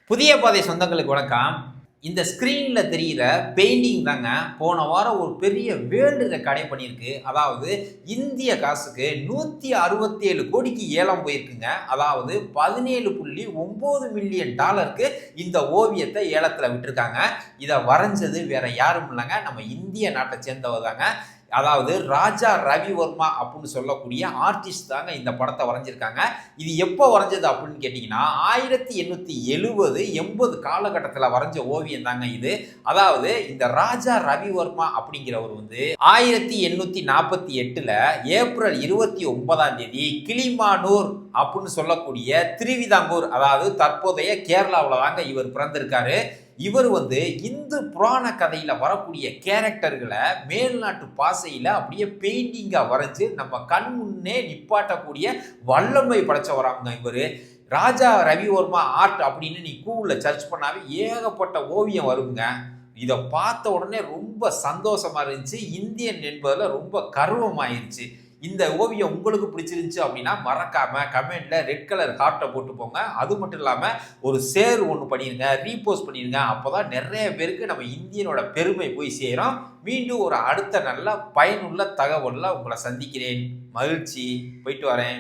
புதிய பாதை சொந்தங்களுக்கு வணக்கம். இந்த ஸ்க்ரீன்ல தெரியிற பெயிண்டிங் தாங்க போன வாரம் ஒரு பெரிய வேர்ல்டு ரெக்கார்டே பண்ணியிருக்கு. அதாவது இந்திய காசுக்கு 167 கோடிக்கு ஏலம் போயிருக்குங்க. அதாவது $17.9 மில்லியன் இந்த ஓவியத்தை ஏலத்துல விட்டிருக்காங்க. இத வரைஞ்சது வேற யாரும் இல்லங்க, நம்ம இந்திய நாட்டை சேர்ந்தவர் தாங்க. அதாவது ராஜா ரவிவர்மா அப்படின்னு சொல்லக்கூடிய ஆர்டிஸ்ட் தாங்க இந்த படத்தை வரைஞ்சிருக்காங்க. இது எப்போ வரைஞ்சது அப்படின்னு கேட்டிங்கன்னா 1870-80 காலகட்டத்தில் வரைஞ்ச ஓவியம் தாங்க இது. அதாவது இந்த ராஜா ரவிவர்மா அப்படிங்கிறவர் 1848 ஏப்ரல் 29 கிளிமானூர் அப்படின்னு சொல்லக்கூடிய திருவிதாங்கூர், அதாவது தற்போதைய கேரளாவில் தாங்க இவர் பிறந்திருக்காரு. இவர் இந்து புராண கதையில வரக்கூடிய கேரக்டர்களை மேல்நாட்டு பாசையில அப்படியே பெயிண்டிங்கா வரைஞ்சு நம்ம கண் முன்னே நிப்பாட்டக்கூடிய வல்லமை படைச்சவராங்க இவர். ராஜா ரவிவர்மா ஆர்ட் அப்படின்னு நீ கூகுளில் சர்ச் பண்ணாவே ஏகப்பட்ட ஓவியம் வருங்க. இதை பார்த்த உடனே ரொம்ப சந்தோஷமா இருந்துச்சு. இந்தியன் என்பதில் ரொம்ப கர்வமாயிருச்சு. இந்த ஓவியம் உங்களுக்கு பிடிச்சிருந்துச்சு அப்படின்னா மறக்காம கமெண்ட்ல ரெட் கலர் ஹார்ட்டை போட்டு போங்க. அது மட்டும் இல்லாம ஒரு ஷேர் ஒன்று பண்ணிருங்க, ரீபோஸ்ட் பண்ணிருங்க. அப்போதான் நிறைய பேருக்கு நம்ம இந்தியனோட பெருமை போய் சேரும். மீண்டும் ஒரு அடுத்த நல்ல பயனுள்ள தகவல்ல உங்களை சந்திக்கிறேன். மகிழ்ச்சி. போயிட்டு வரேன்.